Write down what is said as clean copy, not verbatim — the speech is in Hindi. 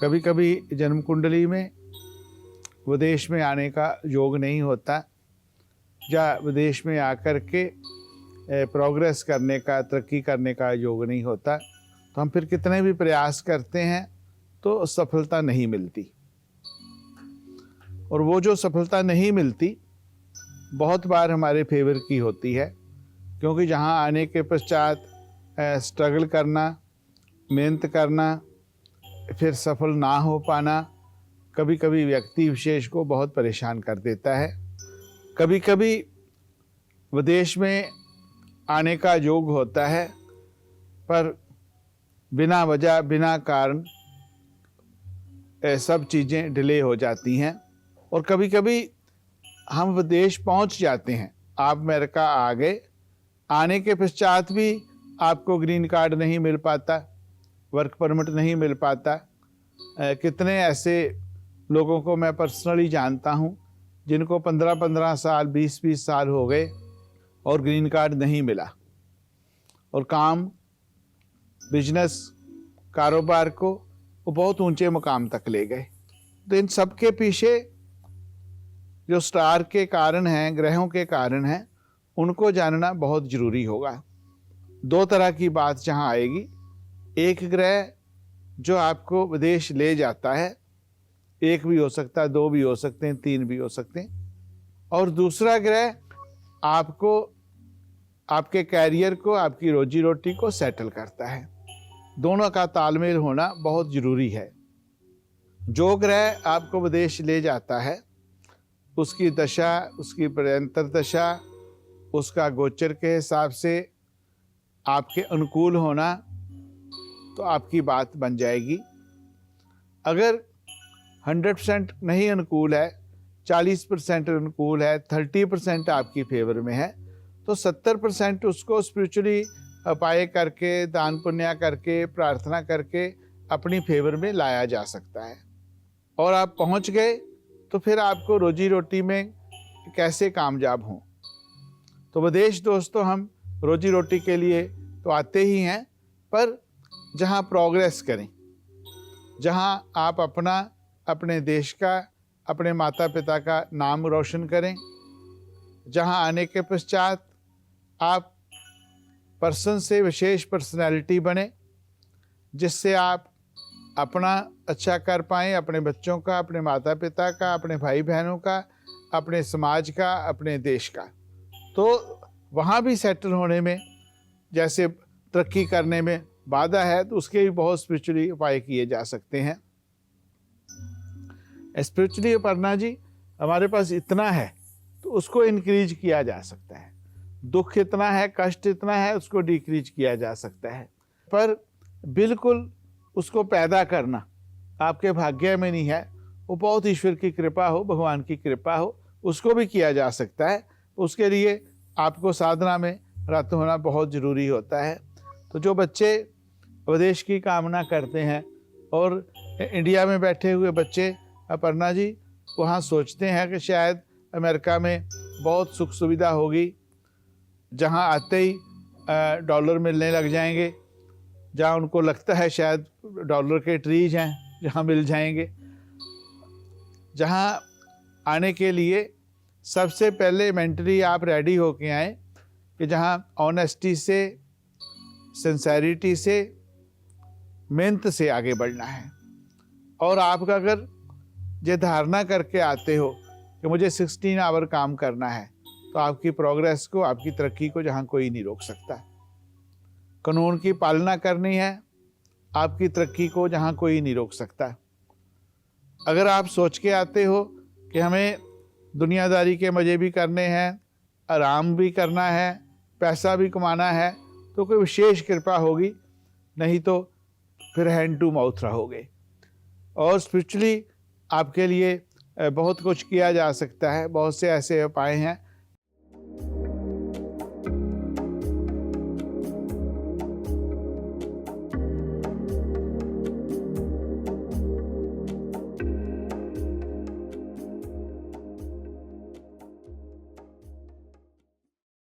कभी कभी जन्म कुंडली में विदेश में आने का योग नहीं होता, या विदेश में आकर के प्रोग्रेस करने का, तरक्की करने का योग नहीं होता, तो हम फिर कितने भी प्रयास करते हैं तो सफलता नहीं मिलती। और वो जो सफलता नहीं मिलती बहुत बार हमारे फेवर की होती है, क्योंकि जहाँ आने के पश्चात स्ट्रगल करना, मेहनत करना, फिर सफल ना हो पाना कभी कभी व्यक्ति विशेष को बहुत परेशान कर देता है। कभी कभी विदेश में आने का योग होता है, पर बिना वजह, बिना कारण सब चीज़ें डिले हो जाती हैं। और कभी कभी हम विदेश पहुंच जाते हैं, आप अमेरिका आ गए, आने के पश्चात भी आपको ग्रीन कार्ड नहीं मिल पाता, वर्क परमिट नहीं मिल पाता। कितने ऐसे लोगों को मैं पर्सनली जानता हूं जिनको 15-15 साल, 20-20 साल हो गए और ग्रीन कार्ड नहीं मिला, और काम, बिजनेस, कारोबार को वो बहुत ऊंचे मुकाम तक ले गए। तो इन सब के पीछे जो स्टार के कारण हैं, ग्रहों के कारण हैं, उनको जानना बहुत जरूरी होगा। दो तरह की बात जहां आएगी, एक ग्रह जो आपको विदेश ले जाता है, एक भी हो सकता है, दो भी हो सकते हैं, तीन भी हो सकते हैं, और दूसरा ग्रह आपको, आपके कैरियर को, आपकी रोजी रोटी को सेटल करता है। दोनों का तालमेल होना बहुत जरूरी है। जो ग्रह आपको विदेश ले जाता है उसकी दशा, उसकी प्रयंतर दशा, उसका गोचर के हिसाब से आपके अनुकूल होना, तो आपकी बात बन जाएगी। अगर 100% नहीं अनुकूल है, 40% अनुकूल है, 30% आपकी फेवर में है, तो 70% उसको स्पिरिचुअली उपाय करके, दान पुण्य करके, प्रार्थना करके अपनी फेवर में लाया जा सकता है। और आप पहुंच गए तो फिर आपको रोजी रोटी में कैसे कामयाब हों। तो विदेश दोस्तों, हम रोजी रोटी के लिए तो आते ही हैं, पर जहां प्रोग्रेस करें, जहां आप अपना, अपने देश का, अपने माता पिता का नाम रोशन करें, जहां आने के पश्चात आप पर्सन से विशेष पर्सनैलिटी बने, जिससे आप अपना अच्छा कर पाएँ, अपने बच्चों का, अपने माता पिता का, अपने भाई बहनों का, अपने समाज का, अपने देश का। तो वहाँ भी सेटल होने में, जैसे तरक्की करने में बाधा है, तो उसके भी बहुत स्पिरिचुअली उपाय किए जा सकते हैं। स्पिरिचुअली अपर्णा जी, हमारे पास इतना है तो उसको इंक्रीज किया जा सकता है। दुख इतना है, कष्ट इतना है, उसको डिक्रीज किया जा सकता है, पर बिल्कुल उसको पैदा करना आपके भाग्य में नहीं है। वो बहुत ईश्वर की कृपा हो, भगवान की कृपा हो, उसको भी किया जा सकता है। उसके लिए आपको साधना में रत होना बहुत ज़रूरी होता है। तो जो बच्चे विदेश की कामना करते हैं, और इंडिया में बैठे हुए बच्चे अपर्णा जी वहाँ सोचते हैं कि शायद अमेरिका में बहुत सुख सुविधा होगी, जहाँ आते ही डॉलर मिलने लग जाएंगे, जहाँ उनको लगता है शायद डॉलर के ट्रीज हैं जहाँ मिल जाएंगे। जहाँ आने के लिए सबसे पहले मेंटली आप रेडी होके आए कि जहाँ ऑनेस्टी से, सिंसेरिटी से, मेहनत से आगे बढ़ना है। और आप अगर ये धारणा करके आते हो कि मुझे 16 आवर काम करना है, तो आपकी प्रोग्रेस को, आपकी तरक्की को जहाँ कोई नहीं रोक सकता। कानून की पालना करनी है, आपकी तरक्की को जहाँ कोई नहीं रोक सकता। अगर आप सोच के आते हो कि हमें दुनियादारी के मज़े भी करने हैं, आराम भी करना है, पैसा भी कमाना है, तो कोई विशेष कृपा होगी, नहीं तो फिर हैंड टू माउथ रहोगे। और स्पिरिचुअली आपके लिए बहुत कुछ किया जा सकता है। बहुत से ऐसे उपाय हैं